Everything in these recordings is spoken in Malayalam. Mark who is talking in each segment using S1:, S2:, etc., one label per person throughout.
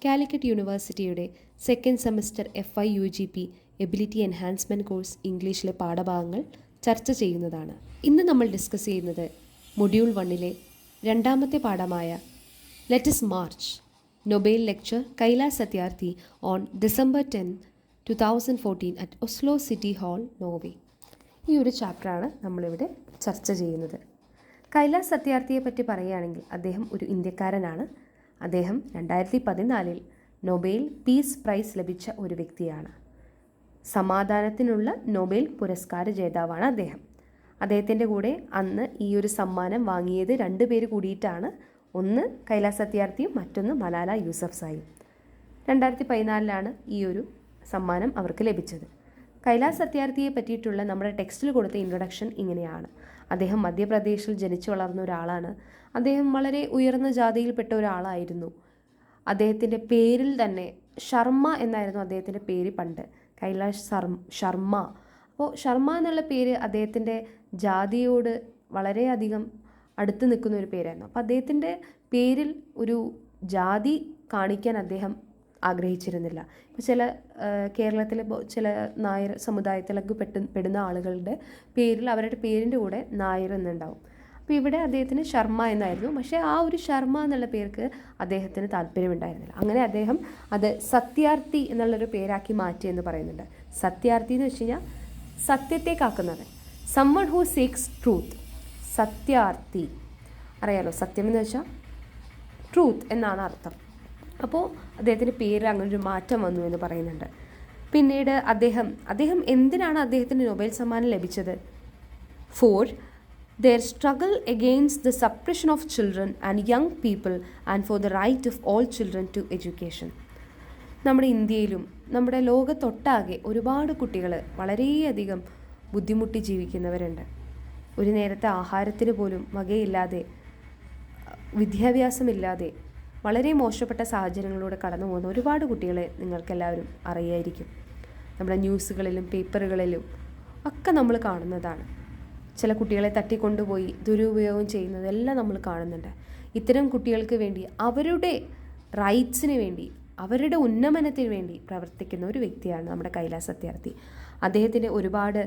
S1: കാലിക്കറ്റ് യൂണിവേഴ്സിറ്റിയുടെ second semester FIUGP ability enhancement course ഇംഗ്ലീഷിലെ പാഠഭാഗങ്ങൾ ചർച്ച ചെയ്യുന്നതാണ്. ഇന്ന് നമ്മൾ ഡിസ്കസ് ചെയ്യുന്നത് മൊഡ്യൂൾ 1-ലെ രണ്ടാമത്തെ പാഠമായ let's march Nobel lecture Kailash Satyarthi on December 10, 2014 at Oslo city hall, Norway. ഈ ഒരു ചാപ്റ്ററാണ് നമ്മളിവിടെ ചർച്ച ചെയ്യുന്നത്. കൈലാസ് സത്യാർത്ഥിയെ പറ്റി പറയുകയാണെങ്കിൽ അദ്ദേഹം ഒരു ഇന്ത്യക്കാരനാണ്. അദ്ദേഹം 2014 നൊബേൽ പീസ് പ്രൈസ് ലഭിച്ച ഒരു വ്യക്തിയാണ്. സമാധാനത്തിനുള്ള നൊബേൽ പുരസ്കാര ജേതാവാണ് അദ്ദേഹം. അദ്ദേഹത്തിൻ്റെ കൂടെ അന്ന് ഈ ഒരു സമ്മാനം വാങ്ങിയത് 2 പേര് കൂടിയിട്ടാണ്. ഒന്ന് കൈലാസ് സത്യാർത്ഥിയും മറ്റൊന്ന് മലാല യൂസഫ്സായും. 2014 ഈ ഒരു സമ്മാനം അവർക്ക് ലഭിച്ചത്. കൈലാസ് സത്യാർത്ഥിയെ പറ്റിയിട്ടുള്ള നമ്മുടെ ടെക്സ്റ്റിൽ കൊടുത്ത ഇൻട്രൊഡക്ഷൻ ഇങ്ങനെയാണ്. അദ്ദേഹം മധ്യപ്രദേശിൽ ജനിച്ചു വളർന്ന ഒരാളാണ്. അദ്ദേഹം വളരെ ഉയർന്ന ജാതിയിൽപ്പെട്ട ഒരാളായിരുന്നു. അദ്ദേഹത്തിൻ്റെ പേരിൽ തന്നെ ശർമ്മ എന്നായിരുന്നു അദ്ദേഹത്തിൻ്റെ പേര് പണ്ട്, കൈലാഷ് ശർമ്മ. അപ്പോൾ ശർമ്മ എന്നുള്ള പേര് അദ്ദേഹത്തിൻ്റെ ജാതിയോട് വളരെയധികം അടുത്ത് നിൽക്കുന്ന ഒരു പേരായിരുന്നു. അപ്പോൾ അദ്ദേഹത്തിൻ്റെ പേരിൽ ഒരു ജാതി കാണിക്കാൻ അദ്ദേഹം ആഗ്രഹിച്ചിരുന്നില്ല. ഇപ്പോൾ ചില കേരളത്തിലെ ചില നായർ സമുദായത്തിലൊക്കെ പെടുന്ന ആളുകളുടെ പേരിൽ അവരുടെ പേരിൻ്റെ കൂടെ നായർ എന്നുണ്ടാവും. അപ്പോൾ ഇവിടെ അദ്ദേഹത്തിന് ശർമ്മ എന്നായിരുന്നു. പക്ഷേ ആ ഒരു ശർമ്മ എന്നുള്ള പേർക്ക് അദ്ദേഹത്തിന് താല്പര്യമുണ്ടായിരുന്നില്ല. അങ്ങനെ അദ്ദേഹം അത് സത്യാർത്ഥി എന്നുള്ളൊരു പേരാക്കി മാറ്റി എന്ന് പറയുന്നുണ്ട്. സത്യാർത്ഥി എന്ന് വെച്ച് കഴിഞ്ഞാൽ സത്യത്തെ കാക്കുന്നത്, someone who seeks truth. Satyarthi അറിയാലോ, സത്യം എന്ന് വെച്ചാൽ ട്രൂത്ത് എന്നാണ് അർത്ഥം. അപ്പോൾ അദ്ദേഹത്തിൻ്റെ പേരിൽ അങ്ങനൊരു മാറ്റം വന്നു എന്ന് പറയുന്നുണ്ട്. പിന്നീട് അദ്ദേഹം എന്തിനാണ് അദ്ദേഹത്തിന് നൊബേൽ സമ്മാനം ലഭിച്ചത്? For their struggle against the suppression of children and young people and for the right of all children to education. നമ്മുടെ ഇന്ത്യയിലും നമ്മുടെ ലോകത്തൊട്ടാകെ ഒരുപാട് കുട്ടികൾ വളരെയധികം ബുദ്ധിമുട്ടി ജീവിക്കുന്നവരുണ്ട്. ഒരു നേരത്തെ ആഹാരത്തിന് പോലും വകയില്ലാതെ, വിദ്യാഭ്യാസമില്ലാതെ വളരെ മോശപ്പെട്ട സാഹചര്യങ്ങളിലൂടെ കടന്നു പോകുന്ന ഒരുപാട് കുട്ടികളെ നിങ്ങൾക്കെല്ലാവരും അറിയായിരിക്കും. നമ്മുടെ ന്യൂസുകളിലും പേപ്പറുകളിലും ഒക്കെ നമ്മൾ കാണുന്നതാണ്. ചില കുട്ടികളെ തട്ടിക്കൊണ്ടുപോയി ദുരുപയോഗം ചെയ്യുന്നതെല്ലാം നമ്മൾ കാണുന്നുണ്ട്. ഇത്തരം കുട്ടികൾക്ക് വേണ്ടി, അവരുടെ റൈറ്റ്സിന് വേണ്ടി, അവരുടെ ഉന്നമനത്തിന് വേണ്ടി പ്രവർത്തിക്കുന്ന ഒരു വ്യക്തിയാണ് നമ്മുടെ കൈലാസ് സത്യാർത്ഥി. അദ്ദേഹത്തിൻ്റെ ഒരുപാട്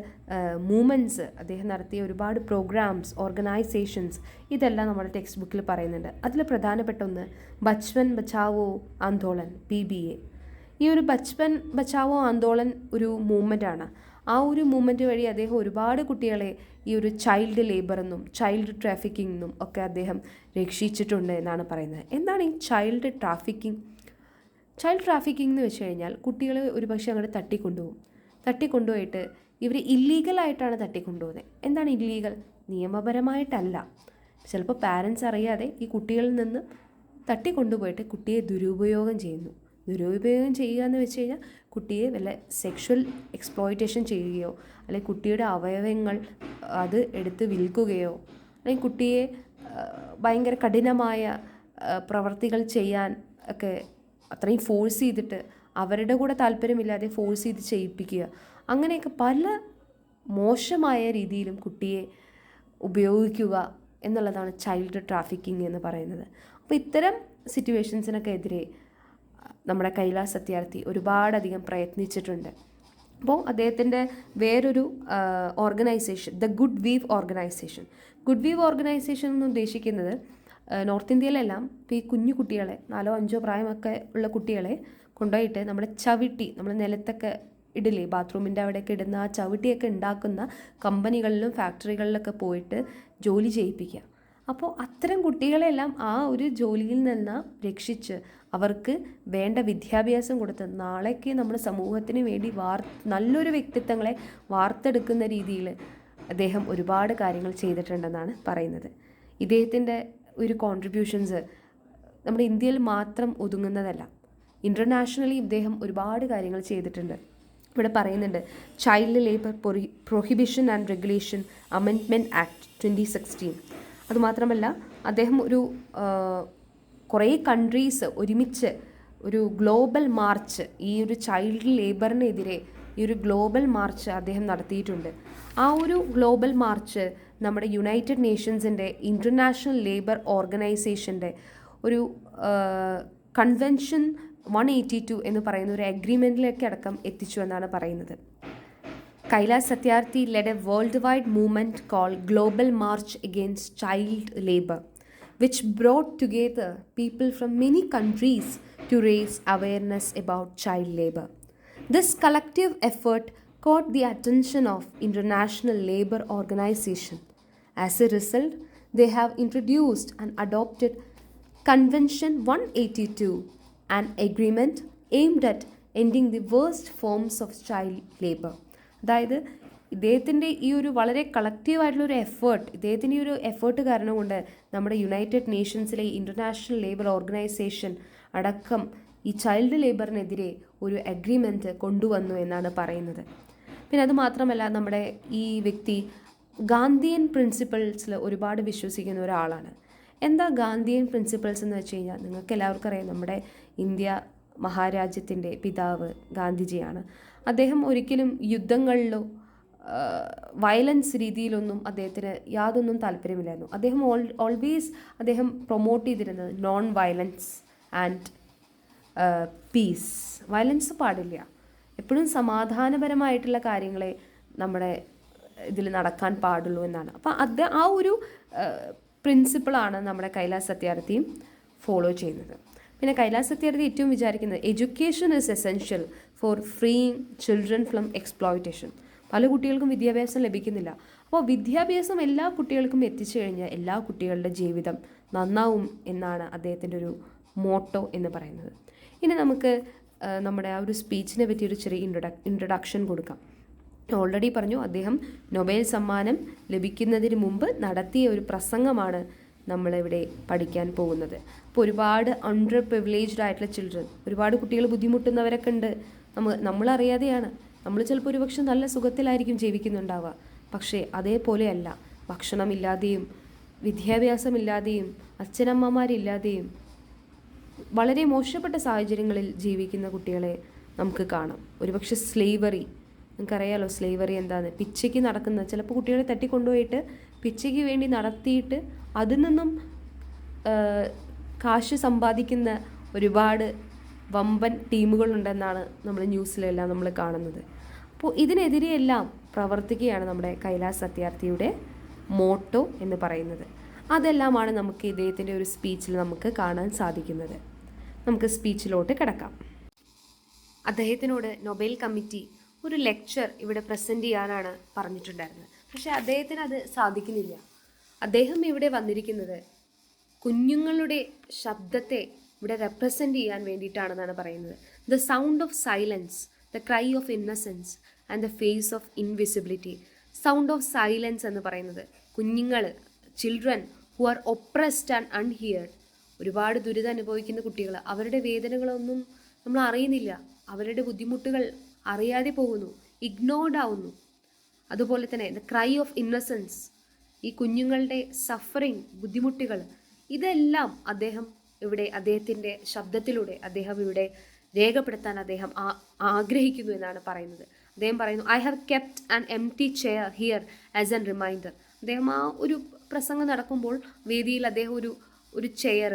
S1: മൂവ്മെൻറ്റ്സ്, അദ്ദേഹം നടത്തിയ ഒരുപാട് പ്രോഗ്രാംസ്, ഓർഗനൈസേഷൻസ്, ഇതെല്ലാം നമ്മുടെ ടെക്സ്റ്റ് ബുക്കിൽ പറയുന്നുണ്ട്. അതിൽ പ്രധാനപ്പെട്ട ഒന്ന് ബച്പൻ ബച്ചാവോ ആന്തോളൻ, PBA. ഈ ഒരു ബച്പൻ ബച്ചാവോ ആന്തോളൻ ഒരു മൂവ്മെൻറ്റാണ്. ആ ഒരു മൂവ്മെൻറ്റ് വഴി അദ്ദേഹം ഒരുപാട് കുട്ടികളെ ഈ ഒരു ചൈൽഡ് ലേബർ എന്നും ചൈൽഡ് ട്രാഫിക്കിംഗ് എന്നും ഒക്കെ അദ്ദേഹം രക്ഷിച്ചിട്ടുണ്ട് എന്നാണ് പറയുന്നത്. എന്താണ് ഈ ചൈൽഡ് ട്രാഫിക്കിംഗ്? ചൈൽഡ് ട്രാഫിക്കിംഗ് എന്ന് വെച്ച് കഴിഞ്ഞാൽ കുട്ടികളെ ഒരുപക്ഷെ അങ്ങോട്ട് തട്ടിക്കൊണ്ടുപോയിട്ട് ഇവർ ഇല്ലീഗലായിട്ടാണ് തട്ടിക്കൊണ്ടുപോകുന്നത്. എന്താണ് ഇല്ലീഗൽ? നിയമപരമായിട്ടല്ല. ചിലപ്പോൾ പാരൻസ് അറിയാതെ ഈ കുട്ടികളിൽ നിന്ന് തട്ടിക്കൊണ്ടുപോയിട്ട് കുട്ടിയെ ദുരുപയോഗം ചെയ്യുന്നു. ദുരുപയോഗം ചെയ്യുക എന്ന് വെച്ച് കഴിഞ്ഞാൽ കുട്ടിയെ വല്ല സെക്ഷൽ എക്സ്പ്ലോയിറ്റേഷൻ ചെയ്യുകയോ, അല്ലെങ്കിൽ കുട്ടിയുടെ അവയവങ്ങൾ അത് എടുത്ത് വിൽക്കുകയോ, അല്ലെങ്കിൽ കുട്ടിയെ ഭയങ്കര കഠിനമായ പ്രവർത്തികൾ ചെയ്യാൻ ഒക്കെ അത്രയും ഫോഴ്സ് ചെയ്തിട്ട് അവരുടെ കൂടെ താല്പര്യമില്ലാതെ ഫോഴ്സ് ചെയ്ത് ചെയ്യിപ്പിക്കുക, അങ്ങനെയൊക്കെ പല മോശമായ രീതിയിലും കുട്ടിയെ ഉപയോഗിക്കുക എന്നുള്ളതാണ് ചൈൽഡ് ട്രാഫിക്കിംഗ് എന്ന് പറയുന്നത്. അപ്പോൾ ഇത്തരം സിറ്റുവേഷൻസിനൊക്കെ എതിരെ നമ്മുടെ കൈലാസ് സത്യാർത്ഥി ഒരുപാടധികം പ്രയത്നിച്ചിട്ടുണ്ട്. അപ്പോൾ അദ്ദേഹത്തിൻ്റെ വേറൊരു organization, the good weave organization എന്ന് ഉദ്ദേശിക്കുന്നത് നോർത്ത് ഇന്ത്യയിലെല്ലാം ഇപ്പോൾ ഈ കുഞ്ഞു കുട്ടികളെ 4-5 പ്രായമൊക്കെ ഉള്ള കുട്ടികളെ കൊണ്ടുപോയിട്ട് നമ്മുടെ ചവിട്ടി, നമ്മൾ നിലത്തൊക്കെ ഇടില്ലേ, ബാത്റൂമിൻ്റെ അവിടെയൊക്കെ ഇടുന്ന ആ ചവിട്ടിയൊക്കെ ഉണ്ടാക്കുന്ന കമ്പനികളിലും ഫാക്ടറികളിലൊക്കെ പോയിട്ട് ജോലി ചെയ്യിപ്പിക്കുക. അപ്പോൾ അത്തരം കുട്ടികളെല്ലാം ആ ഒരു ജോലിയിൽ നിന്ന് രക്ഷിച്ച് അവർക്ക് വേണ്ട വിദ്യാഭ്യാസം കൊടുത്ത് നാളേക്ക് നമ്മുടെ സമൂഹത്തിന് വേണ്ടി നല്ലൊരു വ്യക്തിത്വങ്ങളെ വാർത്തെടുക്കുന്ന രീതിയിൽ അദ്ദേഹം ഒരുപാട് കാര്യങ്ങൾ ചെയ്തിട്ടുണ്ടെന്നാണ് പറയുന്നത്. ഇദ്ദേഹത്തിൻ്റെ ഒരു കോൺട്രിബ്യൂഷൻസ് നമ്മുടെ ഇന്ത്യയിൽ മാത്രം ഒതുങ്ങുന്നതല്ല, ഇൻ്റർനാഷണലി ഇദ്ദേഹം ഒരുപാട് കാര്യങ്ങൾ ചെയ്തിട്ടുണ്ട്. ഇവിടെ പറയുന്നുണ്ട് child labour prohibition and regulation amendment act 2016. അതുമാത്രമല്ല അദ്ദേഹം കുറേ കൺട്രീസ് ഒരുമിച്ച് ഒരു ഗ്ലോബൽ മാർച്ച്, ഈ ഒരു ചൈൽഡ് ലേബറിനെതിരെ ഈ ഒരു ഗ്ലോബൽ മാർച്ച് അദ്ദേഹം നടത്തിയിട്ടുണ്ട്. ആ ഒരു ഗ്ലോബൽ മാർച്ച് നമ്മുടെ യുണൈറ്റഡ് നേഷൻസിൻ്റെ ഇൻ്റർനാഷണൽ ലേബർ ഓർഗനൈസേഷൻ്റെ ഒരു കൺവെൻഷൻ 182 എന്ന് പറയുന്ന ഒരു അഗ്രിമെൻറ്റിലേക്ക് അടക്കം എത്തിച്ചു എന്നാണ് പറയുന്നത്. Kailash Satyarthi led a world wide movement called global march against child labour, which brought together people from many countries to raise awareness about child labor. This collective effort caught the attention of International Labour Organization. As a result, they have introduced and adopted Convention 182, an agreement aimed at ending the worst forms of child labor. അതായത് ഇദ്ദേഹത്തിൻ്റെ ഈ ഒരു വളരെ കളക്റ്റീവായിട്ടുള്ളൊരു എഫേർട്ട്, ഇദ്ദേഹത്തിൻ്റെ ഈ ഒരു എഫേർട്ട് കാരണം കൊണ്ട് നമ്മുടെ യുണൈറ്റഡ് നേഷൻസിലെ ഇൻ്റർനാഷണൽ ലേബർ ഓർഗനൈസേഷൻ അടക്കം ഈ ചൈൽഡ് ലേബറിനെതിരെ ഒരു അഗ്രിമെൻറ്റ് കൊണ്ടുവന്നു എന്നാണ് പറയുന്നത്. പിന്നെ അത് മാത്രമല്ല, നമ്മുടെ ഈ വ്യക്തി ഗാന്ധിയൻ പ്രിൻസിപ്പിൾസിൽ ഒരുപാട് വിശ്വസിക്കുന്ന ഒരാളാണ്. എന്താ ഗാന്ധിയൻ പ്രിൻസിപ്പിൾസ് എന്ന് വെച്ച് കഴിഞ്ഞാൽ, നിങ്ങൾക്ക് എല്ലാവർക്കും അറിയാം, നമ്മുടെ ഇന്ത്യ മഹാരാജ്യത്തിൻ്റെ പിതാവ് ഗാന്ധിജിയാണ്. അദ്ദേഹം ഒരിക്കലും യുദ്ധങ്ങളിലോ വയലൻസ് രീതിയിലൊന്നും അദ്ദേഹത്തിന് യാതൊന്നും താല്പര്യമില്ലായിരുന്നു. അദ്ദേഹം അദ്ദേഹം പ്രൊമോട്ട് ചെയ്തിരുന്നത് non violence and piece. Violence പാടില്ല, എപ്പോഴും സമാധാനപരമായിട്ടുള്ള കാര്യങ്ങളെ നമ്മുടെ ഇതിൽ നടക്കാൻ പാടുള്ളൂ എന്നാണ്. അപ്പോൾ ആ ഒരു പ്രിൻസിപ്പിളാണ് നമ്മുടെ കൈലാസ് സത്യാർത്ഥിയും ഫോളോ ചെയ്യുന്നത്. പിന്നെ കൈലാസ് സത്യാർത്ഥി ഏറ്റവും വിചാരിക്കുന്നത് education is essential for freeing children from exploitation. പല കുട്ടികൾക്കും വിദ്യാഭ്യാസം ലഭിക്കുന്നില്ല. അപ്പോൾ വിദ്യാഭ്യാസം എല്ലാ കുട്ടികൾക്കും എത്തിച്ചു കഴിഞ്ഞാൽ എല്ലാ കുട്ടികളുടെ ജീവിതം നന്നാവും എന്നാണ് അദ്ദേഹത്തിൻ്റെ ഒരു മോട്ടോ എന്ന് പറയുന്നത്. ഇനി നമുക്ക് നമ്മുടെ ആ ഒരു സ്പീച്ചിനെ പറ്റി ഒരു ചെറിയ ഇൻട്രൊഡക്ഷൻ കൊടുക്കാം. ഓൾറെഡി പറഞ്ഞു, അദ്ദേഹം നൊബേൽ സമ്മാനം ലഭിക്കുന്നതിന് മുമ്പ് നടത്തിയ ഒരു പ്രസംഗമാണ് നമ്മളിവിടെ പഠിക്കാൻ പോകുന്നത്. അപ്പോൾ ഒരുപാട് അണ്ടർ പ്രിവിലേജ്ഡ് ആയിട്ടുള്ള ചിൽഡ്രൻ, ഒരുപാട് കുട്ടികൾ ബുദ്ധിമുട്ടുന്നവരൊക്കെ ഉണ്ട്. നമ്മളറിയാതെയാണ്. നമ്മൾ ചിലപ്പോൾ ഒരുപക്ഷെ നല്ല സുഖത്തിലായിരിക്കും ജീവിക്കുന്നുണ്ടാവുക, പക്ഷേ അതേപോലെയല്ല. ഭക്ഷണമില്ലാതെയും വിദ്യാഭ്യാസമില്ലാതെയും അച്ഛനമ്മമാരില്ലാതെയും വളരെ മോശപ്പെട്ട സാഹചര്യങ്ങളിൽ ജീവിക്കുന്ന കുട്ടികളെ നമുക്ക് കാണാം. ഒരുപക്ഷെ സ്ലേവറി, നിങ്ങൾക്കറിയാലോ സ്ലേവറി എന്താണെന്ന്. പിച്ചയ്ക്ക് നടക്കുന്ന, ചിലപ്പോൾ കുട്ടികളെ തട്ടിക്കൊണ്ടുപോയിട്ട് പിച്ചയ്ക്ക് വേണ്ടി നടത്തിയിട്ട് അതിൽ നിന്നും കാശ് സമ്പാദിക്കുന്ന ഒരുപാട് വമ്പൻ ടീമുകളുണ്ടെന്നാണ് നമ്മൾ ന്യൂസിലെല്ലാം നമ്മൾ കാണുന്നത്. അപ്പോൾ ഇതിനെതിരെയെല്ലാം പ്രവർത്തിക്കുകയാണ് നമ്മുടെ കൈലാസ് സത്യാർത്ഥിയുടെ മോട്ടോ എന്ന് പറയുന്നത്. അതെല്ലാമാണ് നമുക്ക് ഇദ്ദേഹത്തിൻ്റെ ഒരു സ്പീച്ചിൽ നമുക്ക് കാണാൻ സാധിക്കുന്നത്. നമുക്ക് സ്പീച്ചിലോട്ട് കിടക്കാം. അദ്ദേഹത്തിനോട് നൊബേൽ കമ്മിറ്റി ഒരു ലെക്ചർ ഇവിടെ പ്രസൻറ്റ് ചെയ്യാനാണ് പറഞ്ഞിട്ടുണ്ടായിരുന്നത്. പക്ഷേ അദ്ദേഹത്തിന് അത് സാധിക്കുന്നില്ല. അദ്ദേഹം ഇവിടെ വന്നിരിക്കുന്നത് കുഞ്ഞുങ്ങളുടെ ശബ്ദത്തെ ഇവിടെ റെപ്രസെൻ്റ് ചെയ്യാൻ വേണ്ടിയിട്ടാണെന്നാണ് പറയുന്നത്. The sound of silence, the cry of innocence and the face of invisibility. Sound of silence എന്ന് പറയുന്നത് കുഞ്ഞുങ്ങൾ, children who are oppressed and unheard, ഒരുപാട് ദുരിതം അനുഭവിക്കുന്ന കുട്ടികൾ, അവരുടെ വേദനകളൊന്നും നമ്മൾ അറിയുന്നില്ല, അവരുടെ ബുദ്ധിമുട്ടുകൾ അറിയാതെ പോകുന്നു, ഇഗ്നോർഡ് ആവുന്നു. അതുപോലെ തന്നെ ദ ക്രൈ ഓഫ് ഇന്നസെൻസ്, ഈ കുഞ്ഞുങ്ങളുടെ സഫറിങ്, ബുദ്ധിമുട്ടുകൾ, ഇതെല്ലാം അദ്ദേഹം ഇവിടെ അദ്ദേഹത്തിൻ്റെ ശബ്ദത്തിലൂടെ അദ്ദേഹം ഇവിടെ രേഖപ്പെടുത്താൻ അദ്ദേഹം ആഗ്രഹിക്കുന്നു എന്നാണ് പറയുന്നത്. അദ്ദേഹം പറയുന്നു, I have kept an empty chair here as an reminder. അദ്ദേഹം ആ ഒരു പ്രസംഗം നടക്കുമ്പോൾ വേദിയിൽ അദ്ദേഹം ഒരു ചെയർ,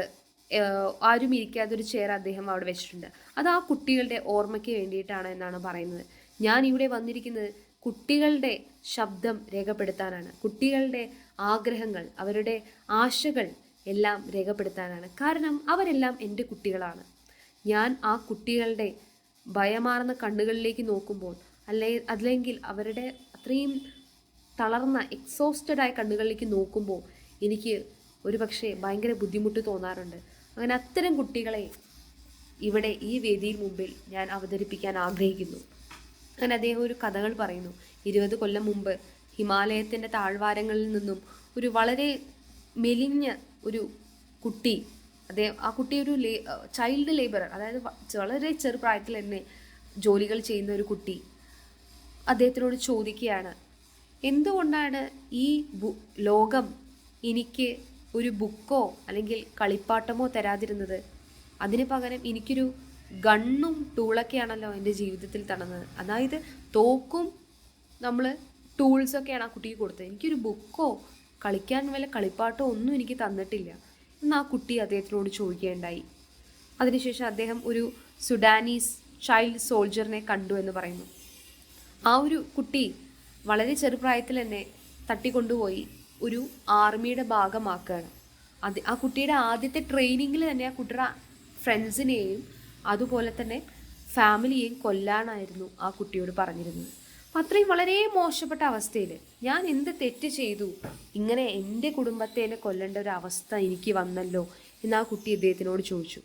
S1: ആരും ഇരിക്കാതെ ഒരു ചെയർ അദ്ദേഹം അവിടെ വെച്ചിട്ടുണ്ട്. അത് ആ കുട്ടികളുടെ ഓർമ്മയ്ക്ക് വേണ്ടിയിട്ടാണ് എന്നാണ് പറയുന്നത്. ഞാൻ ഇവിടെ വന്നിരിക്കുന്നത് കുട്ടികളുടെ ശബ്ദം രേഖപ്പെടുത്താനാണ്, കുട്ടികളുടെ ആഗ്രഹങ്ങൾ, അവരുടെ ആശകൾ എല്ലാം രേഖപ്പെടുത്താനാണ്. കാരണം അവരെല്ലാം എൻ്റെ കുട്ടികളാണ്. ഞാൻ ആ കുട്ടികളുടെ ഭയമാർന്ന കണ്ണുകളിലേക്ക് നോക്കുമ്പോൾ, അല്ലെങ്കിൽ അവരുടെ അത്രയും തളർന്ന എക്സോസ്റ്റഡായ കണ്ണുകളിലേക്ക് നോക്കുമ്പോൾ എനിക്ക് ഒരു പക്ഷേ ഭയങ്കര ബുദ്ധിമുട്ട് തോന്നാറുണ്ട്. അങ്ങനെ അത്തരം കുട്ടികളെ ഇവിടെ ഈ വേദിയിൽ മുമ്പിൽ ഞാൻ അവതരിപ്പിക്കാൻ ആഗ്രഹിക്കുന്നു. അങ്ങനെ അദ്ദേഹം ഒരു കഥകൾ പറയുന്നു. 20 കൊല്ലം മുമ്പ് ഹിമാലയത്തിൻ്റെ താഴ്വാരങ്ങളിൽ നിന്നും ഒരു വളരെ മെലിഞ്ഞ ഒരു കുട്ടി, ആ കുട്ടി ഒരു ചൈൽഡ് ലേബറർ, അതായത് വളരെ ചെറുപ്രായത്തിൽ തന്നെ ജോലികൾ ചെയ്യുന്ന ഒരു കുട്ടി അദ്ദേഹത്തിനോട് ചോദിക്കുകയാണ്, എന്തുകൊണ്ടാണ് ഈ ലോകം എനിക്ക് ഒരു ബുക്കോ അല്ലെങ്കിൽ കളിപ്പാട്ടമോ തരാതിരുന്നത്? അതിന് പകരം എനിക്കൊരു ഗണ്ണും ടൂളൊക്കെയാണല്ലോ എൻ്റെ ജീവിതത്തിൽ തന്നത്. അതായത് തോക്കും നമ്മൾ ടൂൾസൊക്കെയാണ് ആ കുട്ടിക്ക് കൊടുത്തത്. എനിക്കൊരു ബുക്കോ കളിക്കാൻ വല്ല കളിപ്പാട്ടോ ഒന്നും എനിക്ക് തന്നിട്ടില്ല എന്ന് ആ കുട്ടി അദ്ദേഹത്തിനോട് ചോദിക്കുകയുണ്ടായി. അതിനുശേഷം അദ്ദേഹം ഒരു സുഡാനീസ് ചൈൽഡ് സോൾജറിനെ കണ്ടു എന്ന് പറയുന്നു. ആ ഒരു കുട്ടി വളരെ ചെറുപ്രായത്തിൽ തന്നെ തട്ടിക്കൊണ്ടുപോയി ഒരു ആർമിയുടെ ഭാഗമാക്കുകയാണ്. ആ കുട്ടിയുടെ ആദ്യത്തെ ട്രെയിനിങ്ങിൽ തന്നെ ആ കുട്ടിയുടെ ഫ്രണ്ട്സിനെയും അതുപോലെ തന്നെ ഫാമിലിയെയും കൊല്ലാനായിരുന്നു ആ കുട്ടിയോട് പറഞ്ഞിരുന്നത്. അപ്പം അത്രയും വളരെ മോശപ്പെട്ട അവസ്ഥയിൽ ഞാൻ എന്ത് തെറ്റ് ചെയ്തു, ഇങ്ങനെ എൻ്റെ കുടുംബത്തെ കൊല്ലേണ്ട ഒരു അവസ്ഥ എനിക്ക് വന്നല്ലോ എന്ന് ആ കുട്ടി അദ്ദേഹത്തിനോട് ചോദിച്ചു.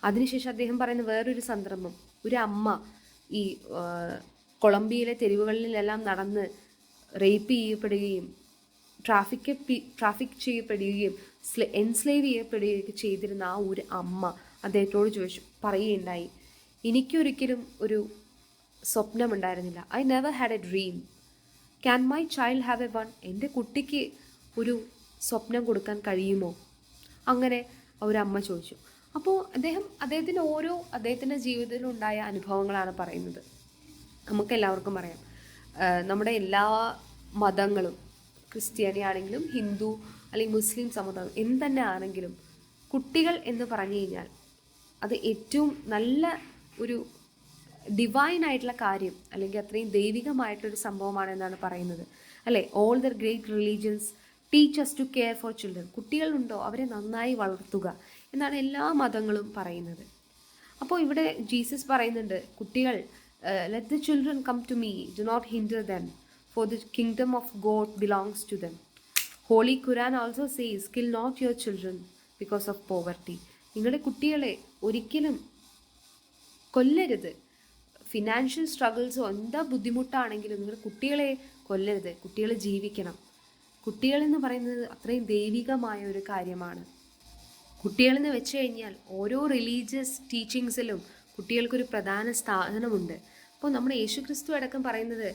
S1: അതിനുശേഷം അദ്ദേഹം പറയുന്ന വേറൊരു സന്ദർഭം, ഒരു അമ്മ ഈ കൊളംബിയയിലെ തെരുവുകളിലെല്ലാം നടന്ന് റേപ്പ് ചെയ്യപ്പെടുകയും ട്രാഫിക് ചെയ്യപ്പെടുകയും എൻസ്ലേവ് ചെയ്യപ്പെടുകയൊക്കെ ചെയ്തിരുന്ന ആ ഒരു അമ്മ അദ്ദേഹത്തോട് പറയുകയുണ്ടായി, എനിക്കൊരിക്കലും ഒരു സ്വപ്നമുണ്ടായിരുന്നില്ല. I never had a dream. Can my child have a one? എൻ്റെ കുട്ടിക്ക് ഒരു സ്വപ്നം കൊടുക്കാൻ കഴിയുമോ? അങ്ങനെ ഒരു അമ്മ ചോദിച്ചു. അപ്പോൾ അദ്ദേഹത്തിൻ്റെ ജീവിതത്തിലുണ്ടായ അനുഭവങ്ങളാണ് പറയുന്നത്. നമുക്കെല്ലാവർക്കും അറിയാം, നമ്മുടെ എല്ലാ മതങ്ങളും, ക്രിസ്ത്യാനി ആണെങ്കിലും ഹിന്ദു അല്ലെങ്കിൽ മുസ്ലിം സമുദായം എന്തെന്നെ ആണെങ്കിലും, കുട്ടികൾ എന്ന് പറഞ്ഞു കഴിഞ്ഞാൽ അത് ഏറ്റവും നല്ല ഒരു ഡിവൈൻ ആയിട്ടുള്ള കാര്യം, അല്ലെങ്കിൽ അത്രയും ദൈവികമായിട്ടൊരു സംഭവമാണെന്നാണ് പറയുന്നത് അല്ലേ. All the great religions teach us to care for children. കുട്ടികളുണ്ടോ അവരെ നന്നായി വളർത്തുക എന്നാണ് എല്ലാ മതങ്ങളും പറയുന്നത്. അപ്പോൾ ഇവിടെ ജീസസ് പറയുന്നുണ്ട്, കുട്ടികൾ let the children come to me, do not hinder them, for the kingdom of God belongs to them. Holy Quran also says kill not your children because of poverty. നിങ്ങളുടെ കുട്ടികളെ ഒരിക്കലും കൊല്ലരുത്. ഫിനാൻഷ്യൽ സ്ട്രഗിൾസോ എന്താ ബുദ്ധിമുട്ടാണെങ്കിലും നിങ്ങളുടെ കുട്ടികളെ കൊല്ലരുത്. കുട്ടികൾ ജീവിക്കണം. കുട്ടികളെന്ന് പറയുന്നത് അത്രയും ദൈവികമായ ഒരു കാര്യമാണ്. കുട്ടികളെന്ന് വെച്ച് കഴിഞ്ഞാൽ ഓരോ റിലീജിയസ് ടീച്ചിങ്സിലും കുട്ടികൾക്കൊരു പ്രധാന സ്ഥാനമുണ്ട്. അപ്പോൾ നമ്മുടെ യേശുക്രിസ്തു അടക്കം പറയുന്നത്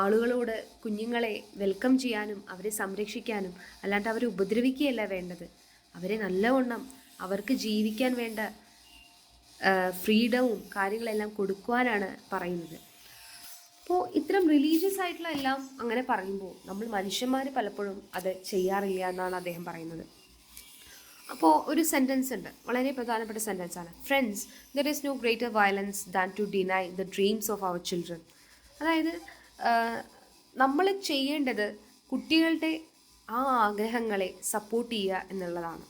S1: ആളുകളോട് കുഞ്ഞുങ്ങളെ വെൽക്കം ചെയ്യാനും അവരെ സംരക്ഷിക്കാനും, അല്ലാണ്ട് അവരെ ഉപദ്രവിക്കുകയല്ല വേണ്ടത്. അവരെ നല്ലവണ്ണം അവർക്ക് ജീവിക്കാൻ വേണ്ട ഫ്രീഡവും കാര്യങ്ങളെല്ലാം കൊടുക്കുവാനാണ് പറയുന്നത്. അപ്പോൾ ഇത്തരം റിലീജിയസ് ആയിട്ടുള്ള എല്ലാം അങ്ങനെ പറയുമ്പോൾ നമ്മൾ മനുഷ്യന്മാർ പലപ്പോഴും അത് ചെയ്യാറില്ല എന്നാണ് അദ്ദേഹം പറയുന്നത്. അപ്പോൾ ഒരു സെൻറ്റൻസ് ഉണ്ട്, വളരെ പ്രധാനപ്പെട്ട സെൻറ്റൻസാണ്. Friends, there is no greater violence than to deny the dreams of our children. അതായത് നമ്മൾ ചെയ്യേണ്ടത് കുട്ടികളുടെ ആ ആഗ്രഹങ്ങളെ സപ്പോർട്ട് ചെയ്യുക എന്നുള്ളതാണ്,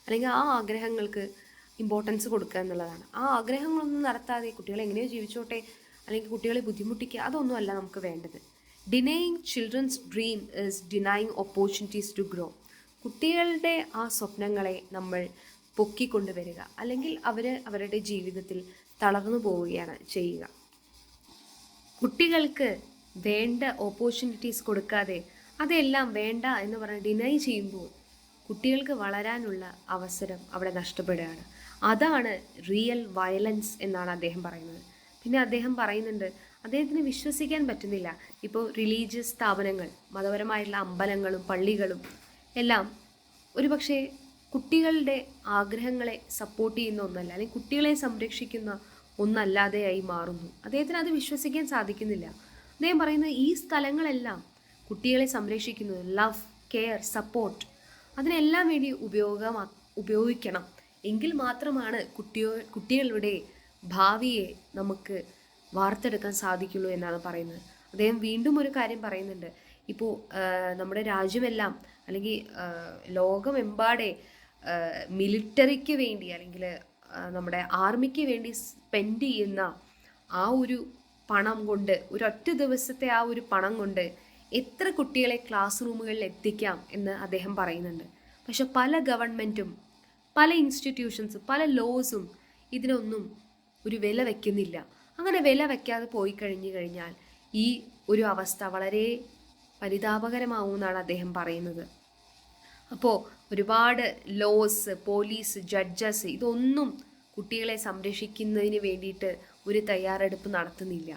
S1: അല്ലെങ്കിൽ ആ ആഗ്രഹങ്ങൾക്ക് ഇമ്പോർട്ടൻസ് കൊടുക്കുക എന്നുള്ളതാണ്. ആ ആഗ്രഹങ്ങളൊന്നും നടത്താതെ കുട്ടികളെ എങ്ങനെയോ ജീവിച്ചോട്ടെ, അല്ലെങ്കിൽ കുട്ടികളെ ബുദ്ധിമുട്ടിക്കുക, അതൊന്നും അല്ല നമുക്ക് വേണ്ടത്. Denying children's dream is denying opportunities to grow. കുട്ടികളുടെ ആ സ്വപ്നങ്ങളെ നമ്മൾ പൊക്കിക്കൊണ്ടുവരിക, അല്ലെങ്കിൽ അവരുടെ ജീവിതത്തിൽ തളർന്നു പോവുകയാണ് ചെയ്യുക. കുട്ടികൾക്ക് വേണ്ട ഓപ്പർച്യൂണിറ്റീസ് കൊടുക്കാതെ അതെല്ലാം വേണ്ട എന്ന് പറഞ്ഞ് ഡിനൈ ചെയ്യുമ്പോൾ കുട്ടികൾക്ക് വളരാനുള്ള അവസരം അവിടെ നഷ്ടപ്പെടുകയാണ്. അതാണ് റിയൽ വയലൻസ് എന്നാണ് അദ്ദേഹം പറയുന്നത്. പിന്നെ അദ്ദേഹം പറയുന്നുണ്ട്, അദ്ദേഹത്തിന് വിശ്വസിക്കാൻ പറ്റുന്നില്ല, ഇപ്പോൾ റിലീജിയസ് സ്ഥാപനങ്ങൾ, മതപരമായിട്ടുള്ള അമ്പലങ്ങളും പള്ളികളും എല്ലാം ഒരുപക്ഷെ കുട്ടികളുടെ ആഗ്രഹങ്ങളെ സപ്പോർട്ട് ചെയ്യുന്ന ഒന്നല്ല, അല്ലെങ്കിൽ കുട്ടികളെ സംരക്ഷിക്കുന്ന ഒന്നല്ലാതെയായി മാറുന്നു. അദ്ദേഹത്തിന് അത് വിശ്വസിക്കാൻ സാധിക്കുന്നില്ല. അദ്ദേഹം പറയുന്നത് ഈ സ്ഥലങ്ങളെല്ലാം കുട്ടികളെ സംരക്ഷിക്കുന്നത്, ലവ്, കെയർ, സപ്പോർട്ട്, അതിനെല്ലാം വേണ്ടി ഉപയോഗിക്കണം. എങ്കിൽ മാത്രമാണ് കുട്ടികളുടെ ഭാവിയെ നമുക്ക് വാർത്തെടുക്കാൻ സാധിക്കുള്ളൂ എന്നാണ് പറയുന്നത്. അദ്ദേഹം വീണ്ടും ഒരു കാര്യം പറയുന്നുണ്ട്, ഇപ്പോൾ നമ്മുടെ രാജ്യമെല്ലാം അല്ലെങ്കിൽ ലോകമെമ്പാടെ മിലിറ്ററിക്ക് വേണ്ടി അല്ലെങ്കിൽ നമ്മുടെ ആർമിക്ക് വേണ്ടി സ്പെൻഡ് ചെയ്യുന്ന ആ ഒരു പണം കൊണ്ട്, ഒരൊറ്റ ദിവസത്തെ ആ ഒരു പണം കൊണ്ട് എത്ര കുട്ടികളെ ക്ലാസ് റൂമുകളിൽ എത്തിക്കാം എന്ന് അദ്ദേഹം പറയുന്നുണ്ട്. പക്ഷെ പല ഗവൺമെൻറ്റും പല ഇൻസ്റ്റിറ്റ്യൂഷൻസും പല ലോസും ഇതിനൊന്നും ഒരു വില വയ്ക്കുന്നില്ല. അങ്ങനെ വില വയ്ക്കാതെ പോയി കഴിഞ്ഞാൽ ഈ ഒരു അവസ്ഥ വളരെ പരിതാപകരമാവുമെന്നാണ് അദ്ദേഹം പറയുന്നത്. അപ്പോൾ ഒരുപാട് ലോസ്, പോലീസ്, ജഡ്ജസ് ഇതൊന്നും കുട്ടികളെ സംരക്ഷിക്കുന്നതിന് വേണ്ടിയിട്ട് ഒരു തയ്യാറെടുപ്പ് നടത്തുന്നില്ല.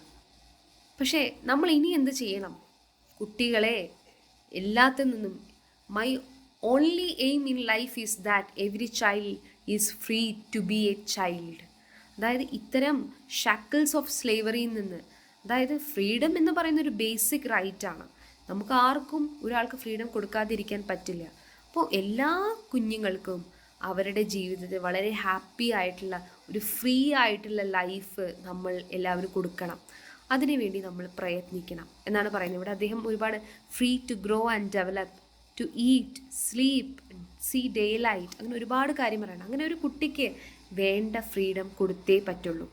S1: പക്ഷേ നമ്മൾ ഇനി എന്ത് ചെയ്യണം? കുട്ടികളെ എല്ലാത്തിൽ നിന്നും my only aim in life is that every child is free to be a child. അതായത് ഇത്തരം ഷാക്കിൾസ് ഓഫ് സ്ലേവറിയിൽ നിന്ന്, അതായത് ഫ്രീഡം എന്ന് പറയുന്ന ഒരു ബേസിക് റൈറ്റാണ്. നമുക്ക് ആർക്കും ഒരാൾക്ക് ഫ്രീഡം കൊടുക്കാതിരിക്കാൻ പറ്റില്ല. അപ്പോൾ എല്ലാ കുഞ്ഞുങ്ങൾക്കും അവരുടെ ജീവിതത്തിൽ വളരെ ഹാപ്പി ആയിട്ടുള്ള ഒരു ഫ്രീ ആയിട്ടുള്ള ലൈഫ് നമ്മൾ എല്ലാവരും കൊടുക്കണം. അതിനുവേണ്ടി നമ്മൾ പ്രയത്നിക്കണം എന്നാണ് പറയുന്നത്. ഇവിടെ അദ്ദേഹം ഒരുപാട് free to grow and develop, to eat, sleep, see daylight, അങ്ങനെ ഒരുപാട് കാര്യം പറയണം. അങ്ങനെ ഒരു കുട്ടിക്ക് വേണ്ട ഫ്രീഡം കൊടുത്തേ പറ്റുള്ളൂ.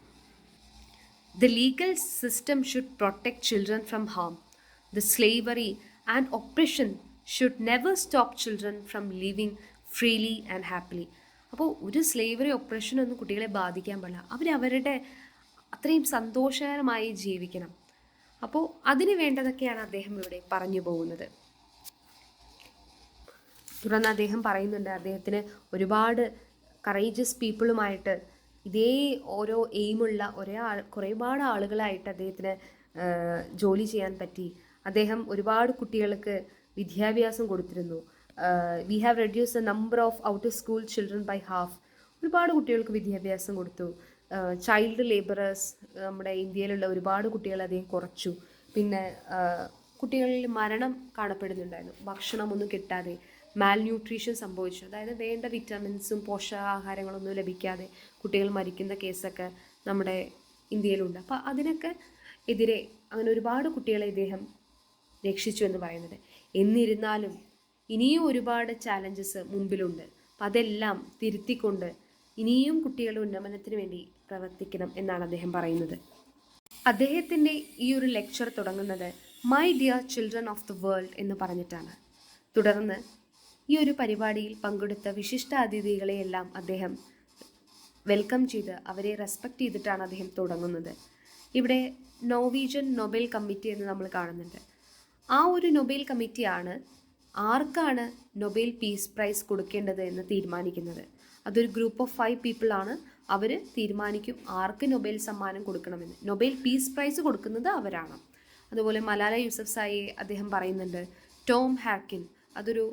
S1: The legal system should protect children from harm. The slavery and oppression should never stop children from living freely and happily. അപ്പോൾ ഒരു സ്ലേവറി ഒപ്രഷൻ ഒന്നും കുട്ടികളെ ബാധിക്കാൻ പാടില്ല. അവരവരുടെ അത്രയും സന്തോഷകരമായി ജീവിക്കണം. അപ്പോൾ അതിന് വേണ്ടതൊക്കെയാണ് അദ്ദേഹം ഇവിടെ പറഞ്ഞു പോകുന്നത്. തുടർന്ന് അദ്ദേഹം പറയുന്നുണ്ട്, അദ്ദേഹത്തിന് ഒരുപാട് കറേജസ് പീപ്പിളുമായിട്ട് ഇതേ ഓരോ എയിമുള്ള ഒരുപാട് ആളുകളായിട്ട് അദ്ദേഹത്തിന് ജോലി ചെയ്യാൻ പറ്റി. അദ്ദേഹം ഒരുപാട് കുട്ടികൾക്ക് വിദ്യാഭ്യാസം കൊടുത്തിരുന്നു. We have reduce the number of out of school children by half. ഒരുപാട് കുട്ടികൾക്ക് വിദ്യാഭ്യാസം കൊടുത്തു. ചൈൽഡ് ലേബറേഴ്സ് നമ്മുടെ ഇന്ത്യയിലുള്ള ഒരുപാട് കുട്ടികളെ അദ്ദേഹം കുറച്ചു. പിന്നെ കുട്ടികളിൽ മരണം കാണപ്പെടുന്നുണ്ടായിരുന്നു, ഭക്ഷണമൊന്നും കിട്ടാതെ മാൽന്യൂട്രീഷൻ സംഭവിച്ചു. അതായത് വേണ്ട വിറ്റാമിൻസും പോഷകാഹാരങ്ങളൊന്നും ലഭിക്കാതെ കുട്ടികൾ മരിക്കുന്ന കേസൊക്കെ നമ്മുടെ ഇന്ത്യയിലുണ്ട്. അപ്പോൾ അതിനൊക്കെ എതിരെ അങ്ങനെ ഒരുപാട് കുട്ടികളെ ഇദ്ദേഹം രക്ഷിച്ചു എന്ന് പറയുന്നത്. എന്നിരുന്നാലും ഇനിയും ഒരുപാട് ചാലഞ്ചസ് മുമ്പിലുണ്ട്. അപ്പം അതെല്ലാം തിരുത്തിക്കൊണ്ട് ഇനിയും കുട്ടികളുടെ ഉന്നമനത്തിന് വേണ്ടി പ്രവർത്തിക്കണം എന്നാണ് അദ്ദേഹം പറയുന്നത്. അദ്ദേഹത്തിൻ്റെ ഈ ഒരു ലെക്ചർ തുടങ്ങുന്നത് my dear children of the world എന്ന് പറഞ്ഞിട്ടാണ്. തുടർന്ന് ഈ ഒരു പരിപാടിയിൽ പങ്കെടുത്ത വിശിഷ്ട അതിഥികളെയെല്ലാം അദ്ദേഹം വെൽക്കം ചെയ്ത് അവരെ റെസ്പെക്റ്റ് ചെയ്തിട്ടാണ് അദ്ദേഹം തുടങ്ങുന്നത്. ഇവിടെ നോർവീജിയൻ നൊബേൽ കമ്മിറ്റി എന്ന് നമ്മൾ കാണുന്നുണ്ട്. ആ ഒരു നൊബേൽ കമ്മിറ്റിയാണ് ആർക്കാണ് നൊബേൽ പീസ് പ്രൈസ് കൊടുക്കേണ്ടത് എന്ന് തീരുമാനിക്കുന്നത്. അതൊരു ഗ്രൂപ്പ് ഓഫ് 5 പീപ്പിളാണ്. അവർ തീരുമാനിക്കും ആർക്ക് നൊബേൽ സമ്മാനം കൊടുക്കണമെന്ന്. നൊബേൽ പീസ് പ്രൈസ് കൊടുക്കുന്നത് അവരാണ്. അതുപോലെ മലാല യൂസഫ്സായിയെ അദ്ദേഹം പറയുന്നുണ്ട്. ടോം ഹാക്കിൻ, അതൊരു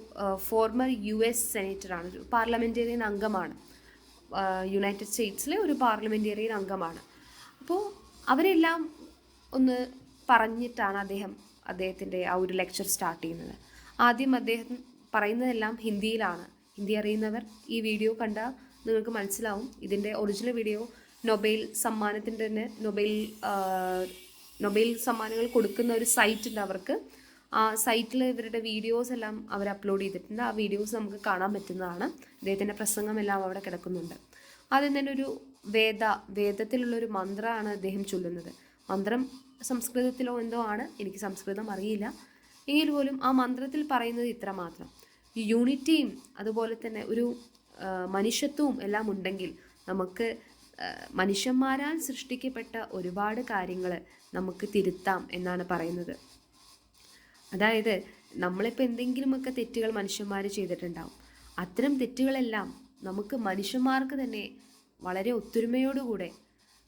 S1: ഫോർമർ US സെനറ്ററാണ്, ഒരു പാർലമെൻറ്റേറിയൻ അംഗമാണ്, യുണൈറ്റഡ് സ്റ്റേറ്റ്സിലെ ഒരു പാർലമെൻറ്റേറിയൻ അംഗമാണ്. അപ്പോൾ അവരെല്ലാം ഒന്ന് പറഞ്ഞിട്ടാണ് അദ്ദേഹത്തിൻ്റെ ആ ഒരു ലെക്ചർ സ്റ്റാർട്ട് ചെയ്യുന്നത്. ആദ്യം അദ്ദേഹം പറയുന്നതെല്ലാം ഹിന്ദിയിലാണ്. ഹിന്ദി അറിയുന്നവർ ഈ വീഡിയോ കണ്ടാൽ നിങ്ങൾക്ക് മനസ്സിലാവും. ഇതിൻ്റെ ഒറിജിനൽ വീഡിയോ നൊബേൽ സമ്മാനത്തിൻ്റെ തന്നെ നൊബേൽ സമ്മാനങ്ങൾ കൊടുക്കുന്ന ഒരു സൈറ്റ് ഉണ്ട് അവർക്ക്. ആ സൈറ്റിൽ ഇവരുടെ വീഡിയോസ് എല്ലാം അവർ അപ്ലോഡ് ചെയ്തിട്ടുണ്ട്. ആ വീഡിയോസ് നമുക്ക് കാണാൻ പറ്റുന്നതാണ്. അദ്ദേഹത്തിൻ്റെ പ്രസംഗമെല്ലാം അവിടെ കിടക്കുന്നുണ്ട്. ആദ്യം തന്നെ ഒരു വേദത്തിലുള്ളൊരു മന്ത്രമാണ് അദ്ദേഹം ചൊല്ലുന്നത്. മന്ത്രം സംസ്കൃതത്തിലോ എന്തോ ആണ്, എനിക്ക് സംസ്കൃതം അറിയില്ല. എങ്കിൽ പോലും ആ മന്ത്രത്തിൽ പറയുന്നത് ഇത്ര മാത്രം: യൂണിറ്റിയും അതുപോലെ തന്നെ ഒരു മനുഷ്യത്വവും എല്ലാം ഉണ്ടെങ്കിൽ നമുക്ക് മനുഷ്യന്മാരാൽ സൃഷ്ടിക്കപ്പെട്ട ഒരുപാട് കാര്യങ്ങൾ നമുക്ക് തിരുത്താം എന്നാണ് പറയുന്നത്. അതായത് നമ്മളിപ്പോൾ എന്തെങ്കിലുമൊക്കെ തെറ്റുകൾ മനുഷ്യന്മാർ ചെയ്തിട്ടുണ്ടാവും. അത്തരം തെറ്റുകളെല്ലാം നമുക്ക് മനുഷ്യന്മാർക്ക് തന്നെ വളരെ ഒത്തൊരുമയോടുകൂടെ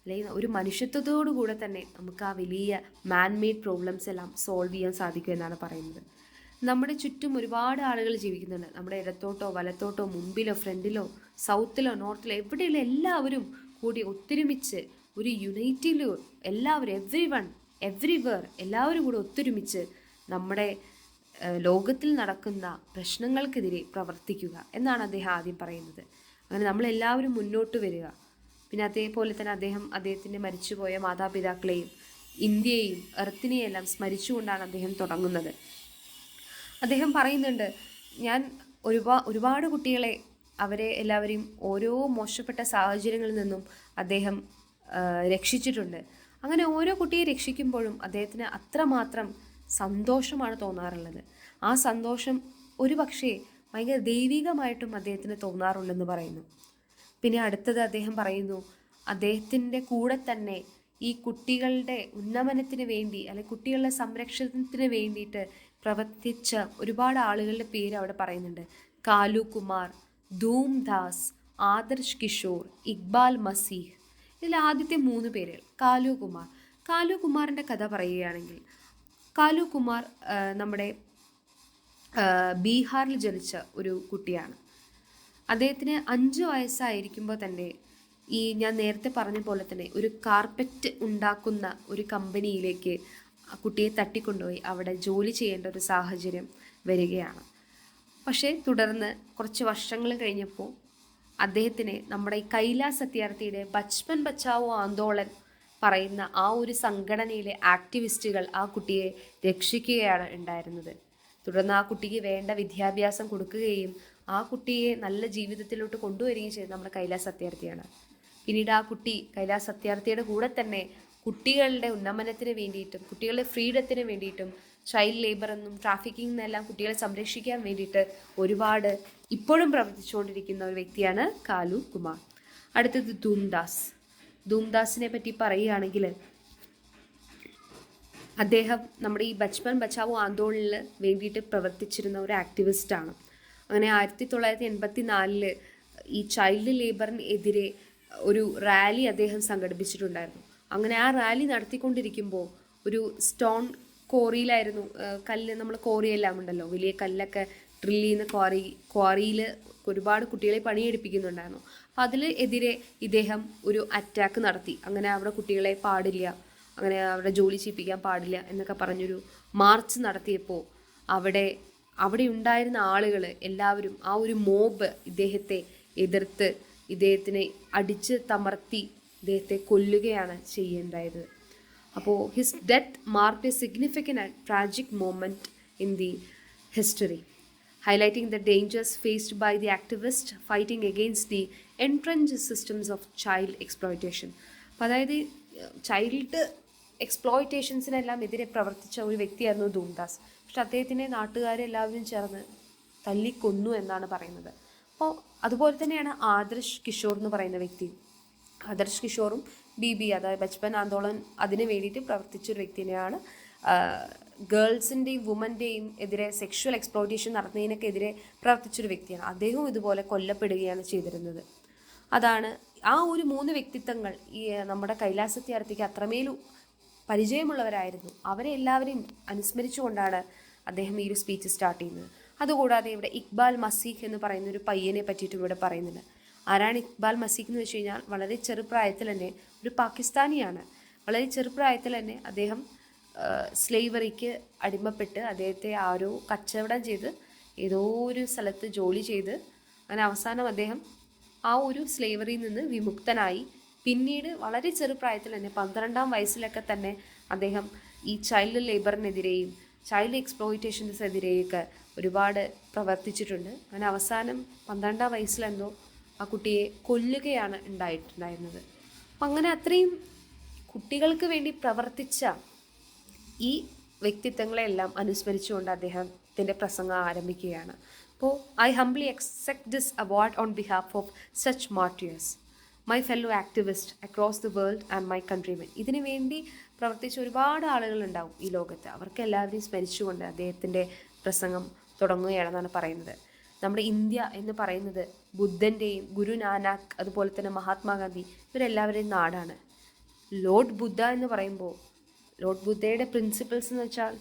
S1: അല്ലെങ്കിൽ ഒരു മനുഷ്യത്വത്തോടുകൂടെ തന്നെ നമുക്ക് ആ വലിയ മാൻമെയ്ഡ് പ്രോബ്ലംസ് എല്ലാം സോൾവ് ചെയ്യാൻ സാധിക്കും എന്നാണ് പറയുന്നത്. നമ്മുടെ ചുറ്റും ഒരുപാട് ആളുകൾ ജീവിക്കുന്നുണ്ട്. നമ്മുടെ ഇടത്തോട്ടോ വലത്തോട്ടോ മുമ്പിലോ ഫ്രണ്ടിലോ സൗത്തിലോ നോർത്തിലോ എവിടെയുള്ള എല്ലാവരും കൂടി ഒത്തൊരുമിച്ച് ഒരു യുണൈറ്റിലോ എല്ലാവരും എവ്രിവെയർ എല്ലാവരും കൂടി ഒത്തൊരുമിച്ച് നമ്മുടെ ലോകത്തിൽ നടക്കുന്ന പ്രശ്നങ്ങൾക്കെതിരെ പ്രവർത്തിക്കുക എന്നാണ് അദ്ദേഹം ആദ്യം പറയുന്നത്. അങ്ങനെ നമ്മളെല്ലാവരും മുന്നോട്ട് വരിക. പിന്നെ അതേപോലെ തന്നെ അദ്ദേഹത്തിൻ്റെ മരിച്ചുപോയ മാതാപിതാക്കളെയും ഇന്ത്യയെയും എർത്തിനെയും എല്ലാം സ്മരിച്ചുകൊണ്ടാണ് അദ്ദേഹം തുടങ്ങുന്നത്. അദ്ദേഹം പറയുന്നുണ്ട്, ഞാൻ ഒരുപാട് കുട്ടികളെ അവരെ എല്ലാവരെയും ഓരോ മോശപ്പെട്ട സാഹചര്യങ്ങളിൽ നിന്നും അദ്ദേഹം രക്ഷിച്ചിട്ടുണ്ട്. അങ്ങനെ ഓരോ കുട്ടിയെ രക്ഷിക്കുമ്പോഴും അദ്ദേഹത്തിന് അത്രമാത്രം സന്തോഷമാണ് തോന്നാറുള്ളത്. ആ സന്തോഷം ഒരു പക്ഷേ ഭയങ്കര ദൈവികമായിട്ടും അദ്ദേഹത്തിന് തോന്നാറുണ്ടെന്ന് പറയുന്നു. പിന്നെ അടുത്തത് അദ്ദേഹം പറയുന്നു, അദ്ദേഹത്തിൻ്റെ കൂടെ തന്നെ ഈ കുട്ടികളുടെ ഉന്നമനത്തിന് വേണ്ടി അല്ലെങ്കിൽ കുട്ടികളുടെ സംരക്ഷണത്തിന് വേണ്ടിയിട്ട് പ്രവർത്തിച്ച ഒരുപാട് ആളുകളുടെ പേര് അവിടെ പറയുന്നുണ്ട്. കാലു കുമാർ, ധൂംദാസ്, ആദർശ് കിഷോർ, ഇക്ബാൽ മസീഹ്. ഇതിൽ ആദ്യത്തെ 3 പേര് കാലു കുമാറിൻ്റെ കഥ പറയുകയാണെങ്കിൽ, കാലു കുമാർ നമ്മുടെ ബീഹാറിൽ ജനിച്ച ഒരു കുട്ടിയാണ്. അദ്ദേഹത്തിന് 5 വയസ്സായിരിക്കുമ്പോൾ തന്നെ ഞാൻ നേരത്തെ പറഞ്ഞ പോലെ തന്നെ ഒരു കാർപ്പറ്റ് ഉണ്ടാക്കുന്ന ഒരു കമ്പനിയിലേക്ക് കുട്ടിയെ തട്ടിക്കൊണ്ടുപോയി അവിടെ ജോലി ചെയ്യേണ്ട ഒരു സാഹചര്യം വരികയാണ്. പക്ഷേ തുടർന്ന് കുറച്ച് വർഷങ്ങൾ കഴിഞ്ഞപ്പോൾ അദ്ദേഹത്തിനെ നമ്മുടെ ഈ കൈലാസ് സത്യാർത്ഥിയുടെ ബച്പൻ ബച്ചാവോ ആന്തോളൻ പറയുന്ന ആ ഒരു സംഘടനയിലെ ആക്ടിവിസ്റ്റുകൾ ആ കുട്ടിയെ രക്ഷിക്കുകയാണ് ഉണ്ടായിരുന്നത്. തുടർന്ന് ആ കുട്ടിക്ക് വേണ്ട വിദ്യാഭ്യാസം കൊടുക്കുകയും ആ കുട്ടിയെ നല്ല ജീവിതത്തിലോട്ട് കൊണ്ടുവരികയും ചെയ്തത് നമ്മുടെ കൈലാസ് സത്യാർത്ഥിയാണ്. പിന്നീട് ആ കുട്ടി കൈലാസ് സത്യാർത്ഥിയുടെ കൂടെ തന്നെ കുട്ടികളുടെ ഉന്നമനത്തിന് വേണ്ടിയിട്ടും കുട്ടികളുടെ ഫ്രീഡത്തിന് വേണ്ടിയിട്ടും ചൈൽഡ് ലേബർ എന്നും ട്രാഫിക്കിംഗ് എന്നെല്ലാം കുട്ടികളെ സംരക്ഷിക്കാൻ വേണ്ടിയിട്ട് ഒരുപാട് ഇപ്പോഴും പ്രവർത്തിച്ചുകൊണ്ടിരിക്കുന്ന ഒരു വ്യക്തിയാണ് കാലു കുമാർ. അടുത്തത് ധൂംദാസിനെ പറ്റി പറയുകയാണെങ്കിൽ അദ്ദേഹം നമ്മുടെ ഈ ബച്പൻ ബച്ചാവോ ആന്തോളനിൽ വേണ്ടിയിട്ട് പ്രവർത്തിച്ചിരുന്ന ഒരു ആക്ടിവിസ്റ്റാണ്. അങ്ങനെ 1984 ഈ ചൈൽഡ് ലേബറിനെതിരെ ഒരു റാലി അദ്ദേഹം സംഘടിപ്പിച്ചിട്ടുണ്ടായിരുന്നു. അങ്ങനെ ആ റാലി നടത്തിക്കൊണ്ടിരിക്കുമ്പോൾ ഒരു സ്റ്റോൺ ക്വാറിയിലായിരുന്നു. കല്ല് നമ്മൾ ക്വാറിയെല്ലാം ഉണ്ടല്ലോ, വലിയ കല്ലൊക്കെ ഡ്രിൽ ചെയ്യുന്ന ക്വാറിയിൽ ഒരുപാട് കുട്ടികളെ പണിയെടുപ്പിക്കുന്നുണ്ടായിരുന്നു. അപ്പോൾ അതിലെതിരെ ഇദ്ദേഹം ഒരു അറ്റാക്ക് നടത്തി. അങ്ങനെ അവിടെ കുട്ടികളെ പാടില്ല, അങ്ങനെ അവിടെ ജോലി ചെയ്യിപ്പിക്കാൻ പാടില്ല എന്നൊക്കെ പറഞ്ഞൊരു മാർച്ച് നടത്തിയപ്പോൾ അവിടെ ഉണ്ടായിരുന്ന ആളുകൾ എല്ലാവരും ആ ഒരു മോബ് ഇദ്ദേഹത്തെ എതിർത്ത് ഇദ്ദേഹത്തിനെ അടിച്ച് തമർത്തി ഇദ്ദേഹത്തെ കൊല്ലുകയാണ് ചെയ്യേണ്ടായത്. അപ്പോൾ his death marked A significant and tragic moment in the history, highlighting the dangers faced by the activists fighting against the entrenched systems of child exploitation. അപ്പോൾ അതായത് ചൈൽഡ് എക്സ്പ്ലോയിറ്റേഷൻസിനെല്ലാം എതിരെ പ്രവർത്തിച്ച ഒരു വ്യക്തിയായിരുന്നു ധൂംദാസ്. പക്ഷെ അദ്ദേഹത്തിനെ നാട്ടുകാരെല്ലാവരും ചേർന്ന് തല്ലിക്കൊന്നു എന്നാണ് പറയുന്നത്. അപ്പോൾ അതുപോലെ തന്നെയാണ് ആദർശ് കിഷോർ എന്ന് പറയുന്ന വ്യക്തി. ആദർശ് കിഷോറും BB അതായത് ബച്പൻ ആന്തോളൻ അതിന് വേണ്ടിയിട്ട് പ്രവർത്തിച്ചൊരു വ്യക്തിനെയാണ്. ഗേൾസിൻ്റെയും വുമൻ്റെയും എതിരെ സെക്ഷുവൽ എക്സ്പ്ലോയിറ്റേഷൻ നടത്തുന്നതിനൊക്കെ എതിരെ പ്രവർത്തിച്ചൊരു വ്യക്തിയാണ്. അദ്ദേഹവും ഇതുപോലെ കൊല്ലപ്പെടുകയാണ് ചെയ്തിരുന്നത്. അതാണ് ആ ഒരു 3 വ്യക്തിത്വങ്ങൾ ഈ നമ്മുടെ കൈലാസ് സത്യാർത്ഥിക്ക് അത്രമേലും പരിചയമുള്ളവരായിരുന്നു. അവരെ എല്ലാവരെയും അനുസ്മരിച്ചുകൊണ്ടാണ് അദ്ദേഹം ഈ ഒരു സ്പീച്ച് സ്റ്റാർട്ട് ചെയ്യുന്നത്. അതുകൂടാതെ ഇവിടെ ഇക്ബാൽ മസീഖ് എന്ന് പറയുന്ന ഒരു പയ്യനെ പറ്റിയിട്ടും ഇവിടെ പറയുന്നുണ്ട്. ആരാണ് ഇക്ബാൽ മസീഖ് എന്ന് വെച്ച് കഴിഞ്ഞാൽ വളരെ ചെറുപ്രായത്തിൽ തന്നെ ഒരു പാകിസ്ഥാനിയാണ്. വളരെ ചെറുപ്രായത്തിൽ തന്നെ അദ്ദേഹം സ്ലേവറിക്ക് അടിമപ്പെട്ട് അദ്ദേഹത്തെ ആരോ കച്ചവടം ചെയ്ത് ഏതോ ഒരു സ്ഥലത്ത് ജോലി ചെയ്ത് അങ്ങനെ അവസാനം അദ്ദേഹം ആ ഒരു സ്ലേവറിയിൽ നിന്ന് വിമുക്തനായി. പിന്നീട് വളരെ ചെറുപ്രായത്തിൽ തന്നെ 12-ാം വയസ്സിലൊക്കെ തന്നെ അദ്ദേഹം ഈ ചൈൽഡ് ലേബറിനെതിരെയും ചൈൽഡ് എക്സ്പ്ലോയിറ്റേഷൻസിനെതിരെയൊക്കെ ഒരുപാട് പ്രവർത്തിച്ചിട്ടുണ്ട്. അങ്ങനെ അവസാനം 12-ാം വയസ്സിലെന്തോ ആ കുട്ടിയെ കൊല്ലുകയാണ് ഉണ്ടായിട്ടുണ്ടായിരുന്നത്. അപ്പം അങ്ങനെ അത്രയും കുട്ടികൾക്ക് വേണ്ടി പ്രവർത്തിച്ച ഈ വ്യക്തിത്വങ്ങളെല്ലാം അനുസ്മരിച്ചുകൊണ്ട് അദ്ദേഹത്തിൻ്റെ പ്രസംഗം ആരംഭിക്കുകയാണ്. അപ്പോൾ I humbly accept this award on behalf of such martyrs, my fellow activists across the world and my countrymen. ഇതിനു വേണ്ടി പ്രവർത്തിച്ച ഒരുപാട് ആളുകളുണ്ടാവും ഈ ലോകത്ത്. അവർക്ക് എല്ലാവരെയും സ്മരിച്ചുകൊണ്ട് അദ്ദേഹത്തിൻ്റെ പ്രസംഗം തുടങ്ങുകയാണെന്നാണ് പറയുന്നത്. നമ്മുടെ ഇന്ത്യ എന്ന് പറയുന്നത് ബുദ്ധൻ്റെയും ഗുരു നാനാക്ക് അതുപോലെ തന്നെ മഹാത്മാഗാന്ധി ഇവരെല്ലാവരുടെയും നാടാണ്. ലോർഡ് ബുദ്ധ എന്ന് പറയുമ്പോൾ ലോർഡ് ബുദ്ധയുടെ പ്രിൻസിപ്പിൾസ് എന്ന് വെച്ചാൽ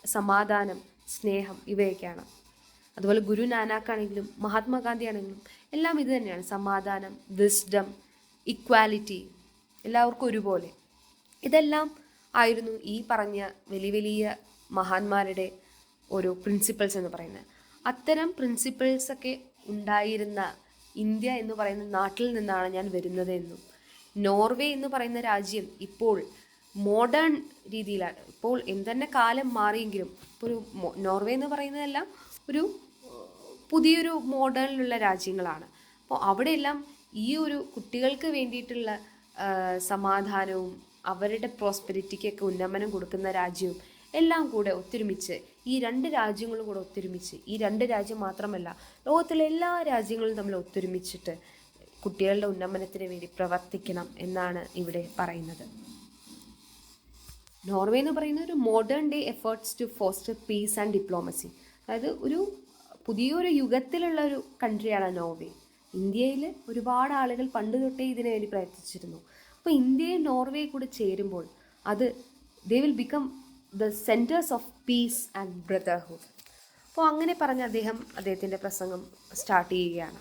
S1: സമാധാനം, സ്നേഹം ഇവയൊക്കെയാണ്. അതുപോലെ ഗുരു നാനാക്കാണെങ്കിലും മഹാത്മാഗാന്ധി ആണെങ്കിലും എല്ലാം ഇത് തന്നെയാണ്. സമാധാനം, വിസ്ഡം, ഇക്വാലിറ്റി, എല്ലാവർക്കും ഒരുപോലെ. ഇതെല്ലാം ആയിരുന്നു ഈ പറഞ്ഞ വലിയ വലിയ മഹാന്മാരുടെ ഓരോ പ്രിൻസിപ്പിൾസ് എന്ന് പറയുന്നത്. അത്തരം പ്രിൻസിപ്പിൾസൊക്കെ ഉണ്ടായിരുന്ന ഇന്ത്യ എന്ന് പറയുന്ന നാട്ടിൽ നിന്നാണ് ഞാൻ വരുന്നത് എന്നും നോർവേ എന്ന് പറയുന്ന രാജ്യം ഇപ്പോൾ മോഡേൺ രീതിയിലാണ്. ഇപ്പോൾ എന്തെന്നെ കാലം മാറിയെങ്കിലും ഇപ്പോൾ ഒരു നോർവേ എന്ന് പറയുന്നതെല്ലാം ഒരു പുതിയൊരു മോഡേണിലുള്ള രാജ്യങ്ങളാണ്. അപ്പോൾ അവിടെയെല്ലാം ഈ ഒരു കുട്ടികൾക്ക് വേണ്ടിയിട്ടുള്ള സമാധാനവും അവരുടെ പ്രോസ്പെരിറ്റിക്കൊക്കെ ഉന്നമനം കൊടുക്കുന്ന രാജ്യവും എല്ലാം കൂടെ ഒത്തൊരുമിച്ച് ഈ 2 രാജ്യങ്ങളും കൂടെ ഒത്തൊരുമിച്ച് ഈ 2 രാജ്യം മാത്രമല്ല ലോകത്തിലെ എല്ലാ രാജ്യങ്ങളും തമ്മിൽ ഒത്തൊരുമിച്ചിട്ട് കുട്ടികളുടെ ഉന്നമനത്തിന് വേണ്ടി പ്രവർത്തിക്കണം എന്നാണ് ഇവിടെ പറയുന്നത്. നോർവേ എന്ന് പറയുന്ന ഒരു modern day efforts to foster peace and diplomacy. അതായത് ഒരു പുതിയൊരു യുഗത്തിലുള്ള ഒരു കൺട്രിയാണ് നോർവേ. ഇന്ത്യയിൽ ഒരുപാട് ആളുകൾ പണ്ട് തൊട്ടേ ഇതിനു വേണ്ടി പ്രയത്നിച്ചിരുന്നു. അപ്പോൾ ഇന്ത്യയും നോർവേയും കൂടെ ചേരുമ്പോൾ അത് they will become the centres of peace and brotherhood. അപ്പോൾ അങ്ങനെ പറഞ്ഞ് അദ്ദേഹത്തിൻ്റെ പ്രസംഗം സ്റ്റാർട്ട് ചെയ്യുകയാണ്.